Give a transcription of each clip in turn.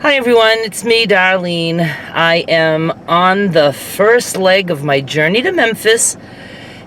Hi everyone, it's me, Darlene. I am on the first leg of my journey to Memphis,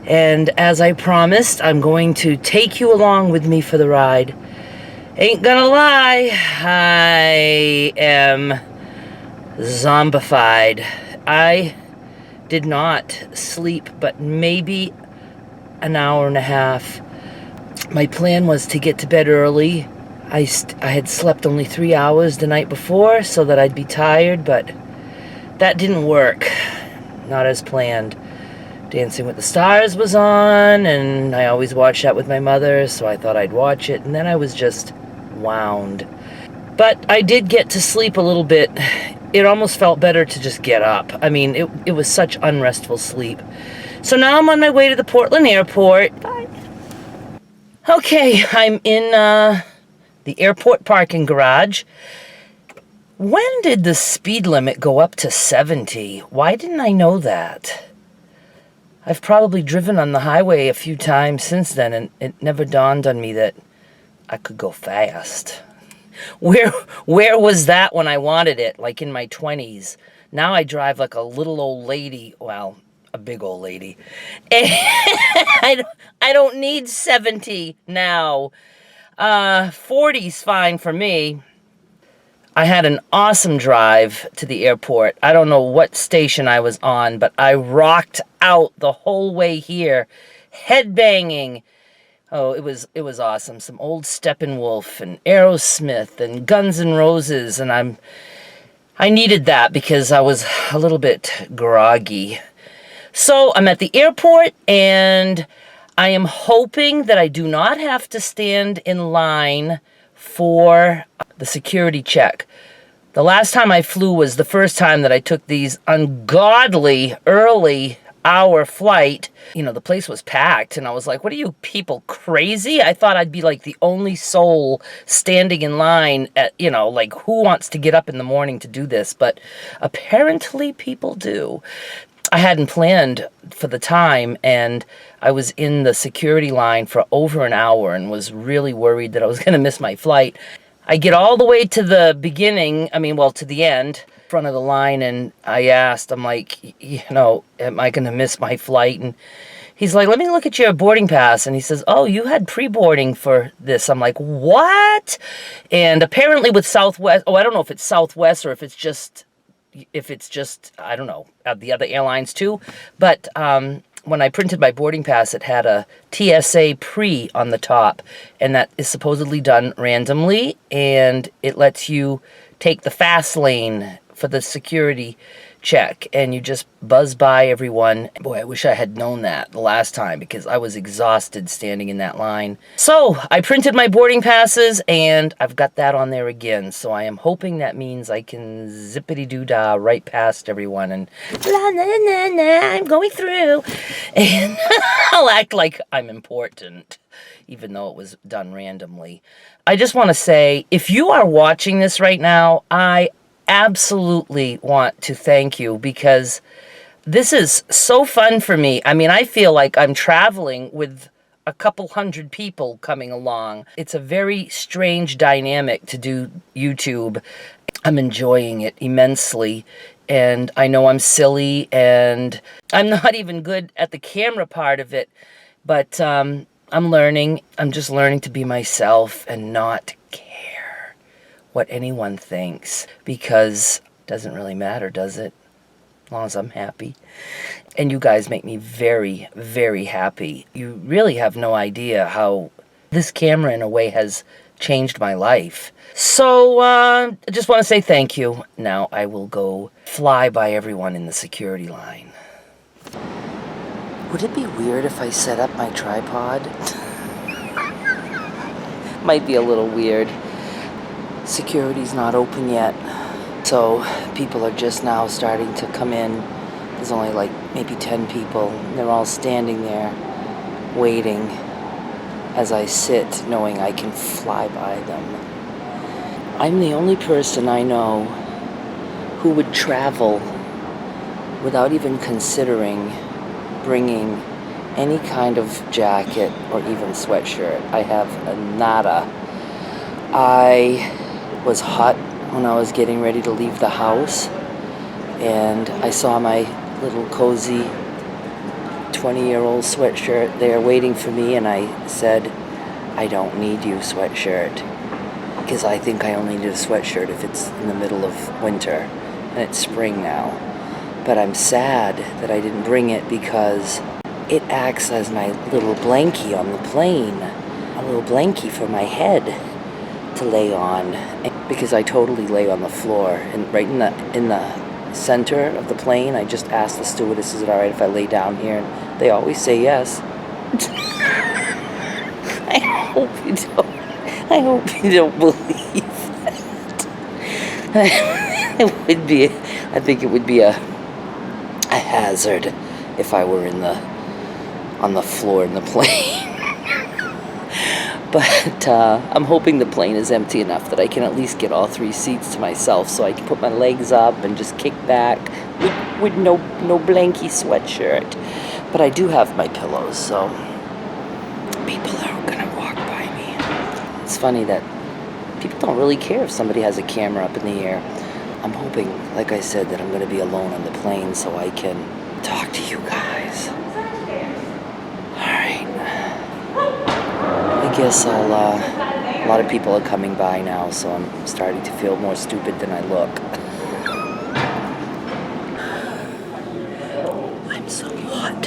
and as I promised, I'm going to take you along with me for the ride. Ain't gonna lie, I am zombified. I did not sleep but maybe an hour and a half. My plan was to get to bed early. I had slept only 3 hours the night before so that I'd be tired, but that didn't work. Not as planned. Dancing with the Stars was on, and I always watch that with my mother, so I thought I'd watch it, and then I was just wound. But I did get to sleep a little bit. It almost felt better to just get up. I mean, it was such unrestful sleep. So now I'm on my way to the Portland airport. Bye. Okay, I'm in the airport parking garage. When did the speed limit go up to 70? Why didn't I know that? I've probably driven on the highway a few times since then, and it never dawned on me that I could go fast. Where was that when I wanted it, like in my 20s? Now I drive like a little old lady, well, a big old lady. And I don't need 70 now. 40's fine for me. I had an awesome drive to the airport. I don't know what station I was on, but I rocked out the whole way here, headbanging. Oh, it was awesome. Some old Steppenwolf and Aerosmith and Guns N' Roses, and I needed that because I was a little bit groggy. So I'm at the airport, and I am hoping that I do not have to stand in line for the security check. The last time I flew was the first time that I took these ungodly early hour flight. You know, the place was packed, and I was like, what are you people, crazy? I thought I'd be like the only soul standing in line at, you know, like who wants to get up in the morning to do this? But apparently people do. I hadn't planned for the time, and I was in the security line for over an hour and was really worried that I was going to miss my flight. I get all the way to the beginning, to the end, front of the line, and I asked, I'm like, you know, am I going to miss my flight? And he's like, let me look at your boarding pass. And he says, oh, you had pre-boarding for this. I'm like, what? And apparently with Southwest, I don't know if it's Southwest or if it's just, I don't know, the other airlines too. But when I printed my boarding pass, it had a TSA pre on the top, and that is supposedly done randomly, and it lets you take the fast lane for the security check, and you just buzz by everyone. Boy, I wish I had known that the last time because I was exhausted standing in that line. So I printed my boarding passes, and I've got that on there again. So I am hoping that means I can zippity-doo-dah right past everyone and la na na na, I'm going through. And I'll act like I'm important, even though it was done randomly. I just want to say, if you are watching this right now, I absolutely want to thank you because this is so fun for me. I mean, I feel like I'm traveling with a couple hundred people coming along. It's a very strange dynamic to do YouTube. I'm enjoying it immensely, and I know I'm silly and I'm not even good at the camera part of it, but I'm learning. I'm just learning to be myself and not care what anyone thinks, because it doesn't really matter, does it? As long as I'm happy. And you guys make me very, very happy. You really have no idea how this camera in a way has changed my life. So I just want to say thank you. Now I will go fly by everyone in the security line. Would it be weird if I set up my tripod? Might be a little weird. Security's not open yet, so people are just now starting to come in. There's only like maybe 10 people. They're all standing there waiting as I sit, knowing I can fly by them. I'm the only person I know who would travel without even considering bringing any kind of jacket or even sweatshirt. I have a nada. I was hot when I was getting ready to leave the house, and I saw my little cozy 20-year-old sweatshirt there waiting for me, and I said, I don't need you, sweatshirt, because I think I only need a sweatshirt if it's in the middle of winter, and it's spring now. But I'm sad that I didn't bring it because it acts as my little blankie on the plane, a little blankie for my head to lay on, because I totally lay on the floor, and right in the center of the plane. I just asked the stewardess, is it all right if I lay down here? And they always say yes. I hope you don't believe that. I think it would be a hazard if I were on the floor in the plane. But I'm hoping the plane is empty enough that I can at least get all 3 seats to myself, so I can put my legs up and just kick back with no blankie sweatshirt. But I do have my pillows, so people are gonna walk by me. It's funny that people don't really care if somebody has a camera up in the air. I'm hoping, like I said, that I'm gonna be alone on the plane so I can talk to you guys. Alright. I guess a lot of people are coming by now, so I'm starting to feel more stupid than I look. I'm so hot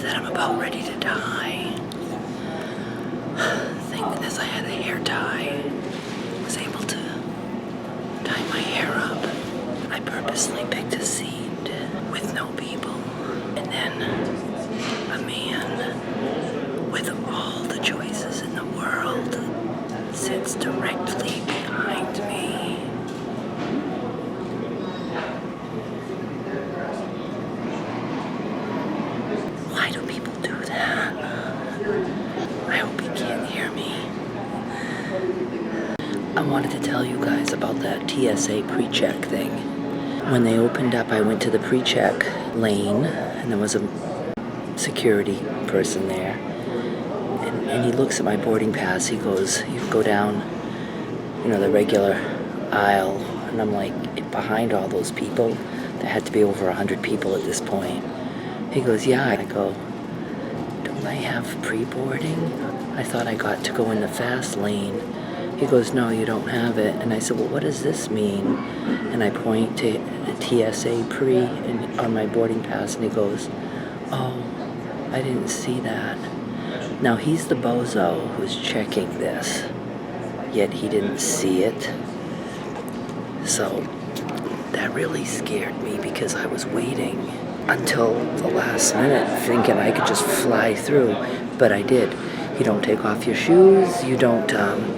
that I'm about ready to die. Thank goodness I had a hair tie. I was able to tie my hair up. I purposely picked a seat with no people, and then a man with all the choices in the world sits directly behind me. Why do people do that? I hope he can't hear me. I wanted to tell you guys about that TSA pre-check thing. When they opened up, I went to the pre-check lane, and there was a security person there. And he looks at my boarding pass. He goes, you can go down, the regular aisle. And I'm like, behind all those people, there had to be over 100 people at this point. He goes, yeah. I go, don't I have pre-boarding? I thought I got to go in the fast lane. He goes, no, you don't have it. And I said, well, what does this mean? And I point to TSA pre on my boarding pass, and he goes, oh, I didn't see that. Now, he's the bozo who's checking this, yet he didn't see it. So that really scared me, because I was waiting until the last minute thinking I could just fly through, but I did. You don't take off your shoes, you don't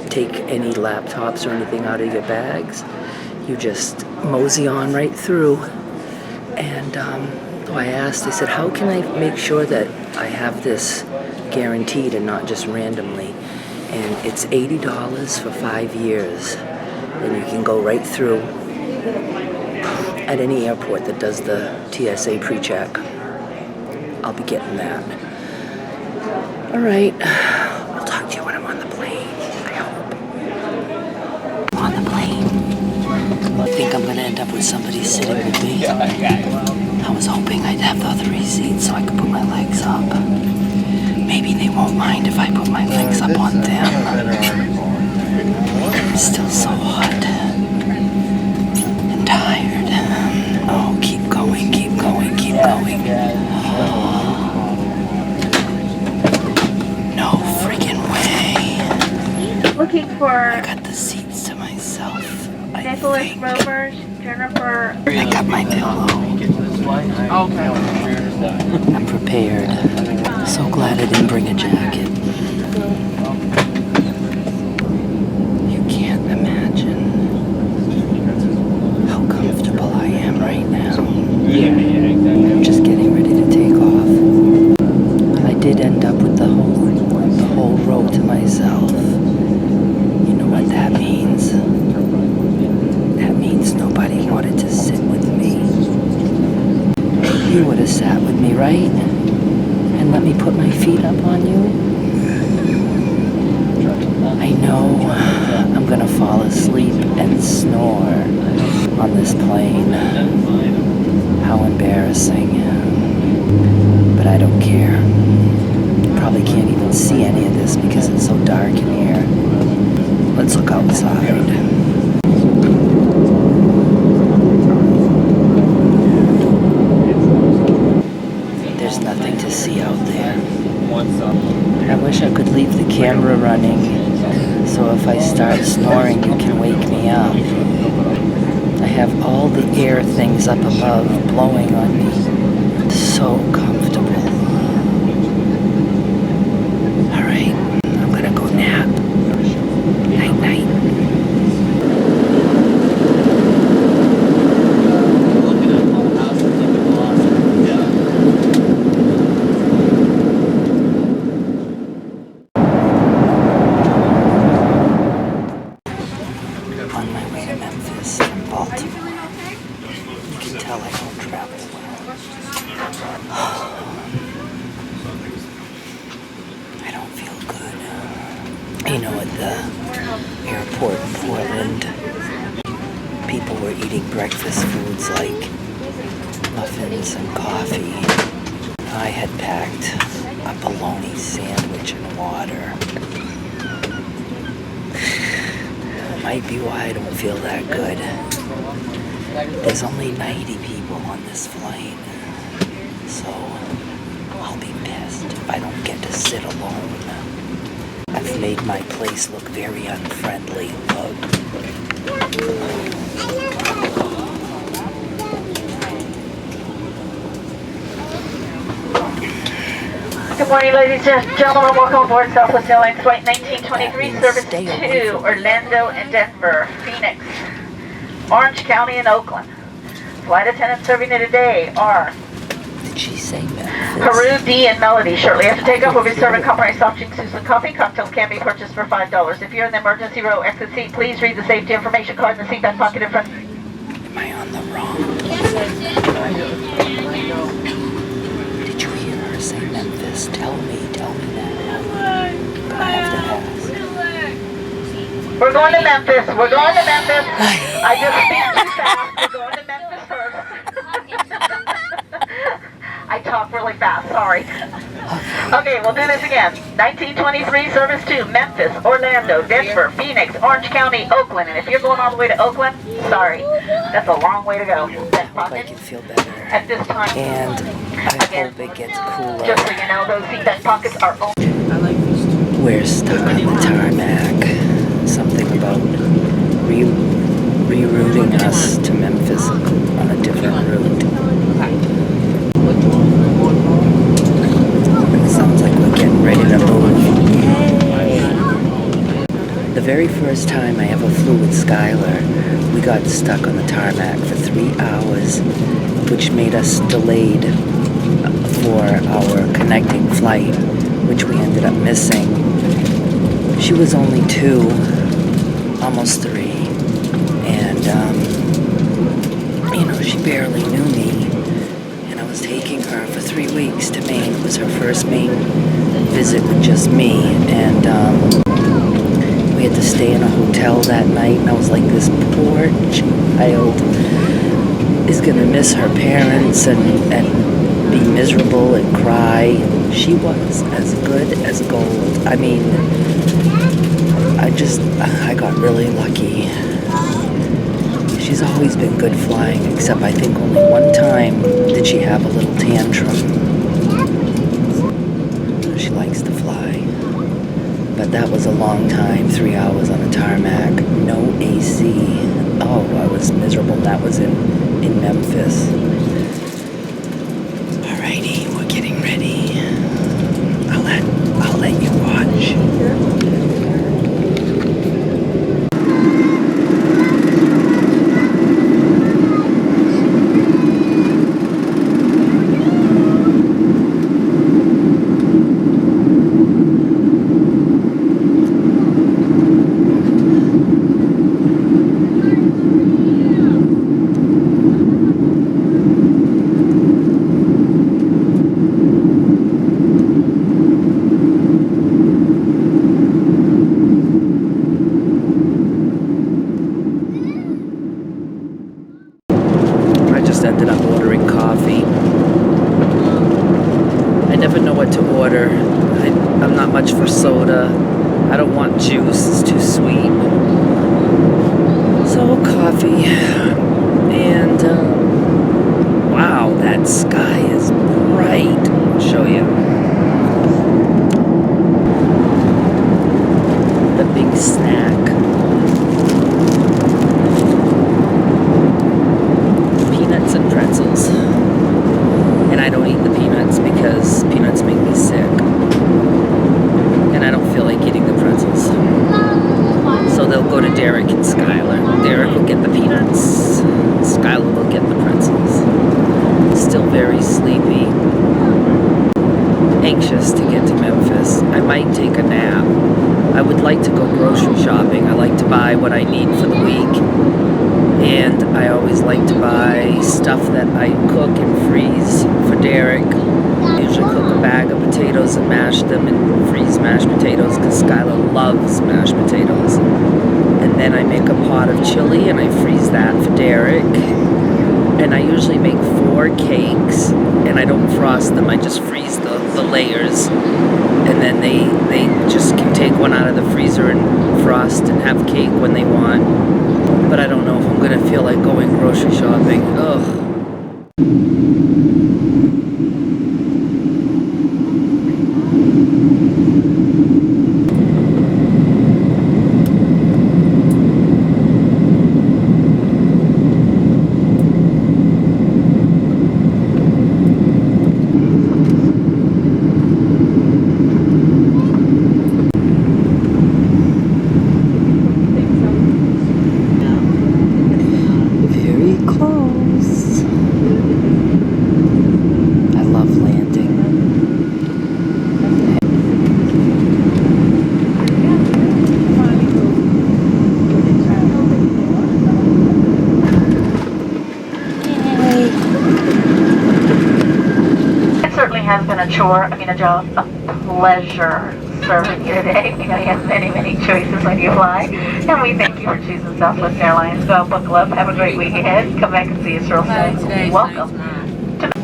take any laptops or anything out of your bags. You just mosey on right through. And so I asked, I said, how can I make sure that I have this guaranteed and not just randomly? And it's $80 for 5 years, and you can go right through at any airport that does the TSA pre-check. I'll be getting that. All right, I'll talk to you when I'm on the plane, I hope. On the plane. I think I'm gonna end up with somebody sitting with me. I was hoping I'd have the 3 seats so I could put my legs up. Maybe they won't mind if I put my legs up on them. I'm still so hot and tired. Oh, keep going, keep going, keep going. No friggin' way. Looking for I got the seats to myself. Nicholas Rovers, Jennifer. I got my pillow. Okay. I'm prepared. So glad I didn't bring a jacket. You can't imagine how comfortable I am right now. I'm just getting ready to take off. I did end up with the whole row to myself. You know what that means? That means nobody wanted to sit with me. You would have sat with me, right? And let me put my feet up on you. I know I'm gonna fall asleep and snore on this plane. How embarrassing. But I don't care. Probably can't even see any of this because it's so dark in here. Let's look outside. There's nothing to see out there. I wish I could leave the camera running, so if I start snoring, you can wake me up. I have all the air things up above blowing on me. So comfortable. Alright, I'm gonna go nap. Night night. On my way to Memphis from Baltimore. You can tell I don't travel well. I don't feel good. You know, at the airport in Portland, people were eating breakfast foods like muffins and coffee. I had packed a bologna sandwich and water. Might be why I don't feel that good. There's only 90 people on this flight, so I'll be pissed if I don't get to sit alone. I've made my place look very unfriendly. Look. Good morning, ladies and gentlemen. Welcome aboard Southwest Airlines Flight 1923, service to Orlando and Denver, Phoenix, Orange County, and Oakland. Flight attendants serving you today are Did she say Memphis? Haru, D, and Melody. Shortly after takeoff, we'll be serving complimentary soft drinks, juice, and coffee. Cocktails can be purchased for $5. If you're in the emergency row exit seat, please read the safety information card in the seatback pocket in front. Am I on the wrong? Did you hear her say Memphis? Tell me now. I have to ask. We're going to Memphis. We're going to Memphis. I just speak too fast. We're going to Memphis first. I talk really fast. Sorry. Okay, we'll do this again. 1923 service to Memphis, Orlando, Denver, Phoenix, Orange County, Oakland. And if you're going all the way to Oakland, sorry. That's a long way to go. I hope I can feel better. At this time. And I hope it gets cooler. Just so you know, those seatback pockets are open. We're stuck on the tarmac. Something about rerouting us to Memphis on a different route. It sounds like we're getting ready to move. The very first time I ever flew with Skylar, we got stuck on the tarmac for 3 hours, which made us delayed for our connecting flight, which we ended up missing. She was only 2, almost 3, and she barely knew me, and I was taking her for 3 weeks to Maine. It was her first Maine visit with just me, and we had to stay in a hotel that night, and I was like, this poor child is gonna miss her parents and be miserable and cry. She was as good as gold. I mean, I got really lucky. She's always been good flying, except I think only one time did she have a little tantrum. She likes to fly. But that was a long time, 3 hours on a tarmac, no AC. Oh, I was miserable. That was in Memphis. Alrighty, we're getting ready. I'll let you watch. and Skylar. Derrick will get the peanuts. Skylar will get the pretzels. Still very sleepy. Anxious to get to Memphis. I might take a nap. I would like to go grocery shopping. I like to buy what I need for the week. And I always like to buy stuff that I cook and freeze for Derrick. I usually cook a bag of potatoes and mash them and freeze mashed potatoes because Skylar loves mashed potatoes. And then I make a pot of chili and I freeze that for Derrick. And I usually make 4 cakes and I don't frost them. I just freeze the layers. And then they just can take one out of the freezer and frost and have cake when they want. But I don't know if I'm gonna feel like going grocery shopping. Ugh. Has been a chore, a job, a pleasure serving you today. You have many, many choices when you fly. And we thank you for choosing Southwest Airlines. Go buckle up, have a great week ahead. Come back and see us real soon. Welcome.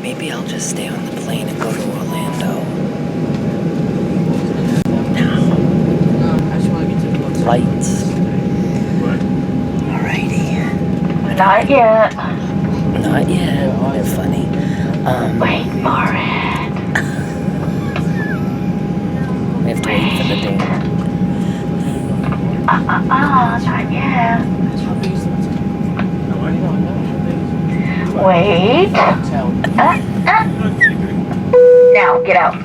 Maybe I'll just stay on the plane and go to Orlando. Now. Lights. Alrighty. Not yet. Not yet. They're funny. Wait for it. We have to wait for the day. Not yet. Wait. Now, get out.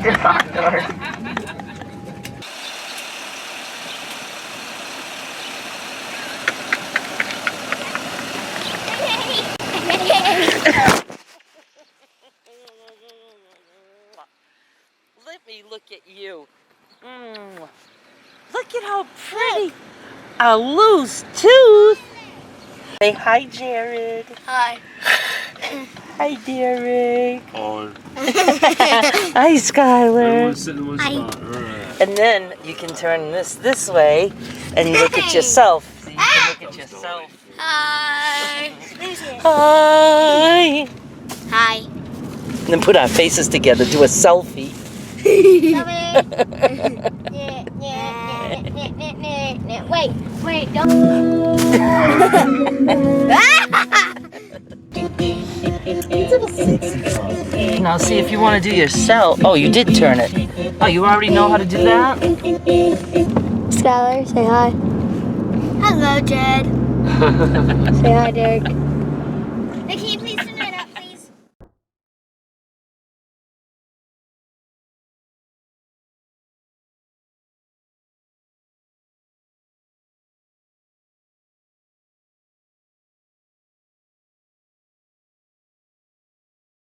Disarm doors. Let me look at you. Look at how pretty. A loose tooth. Say hi, Jared. Hi. Hi, Derrick. Oh. Hi, Skylar. Everyone's sitting in one spot. All right. And then you can turn this way and look at yourself. So you can look at yourself. Hi. Hi. Hi. And then put our faces together. Do a selfie. Wait, don't. Now see if you want to do yourself. Oh, you did turn it. Oh, you already know how to do that? Skylar, say hi. Hello, Jed. Say hi, Derrick. Can you please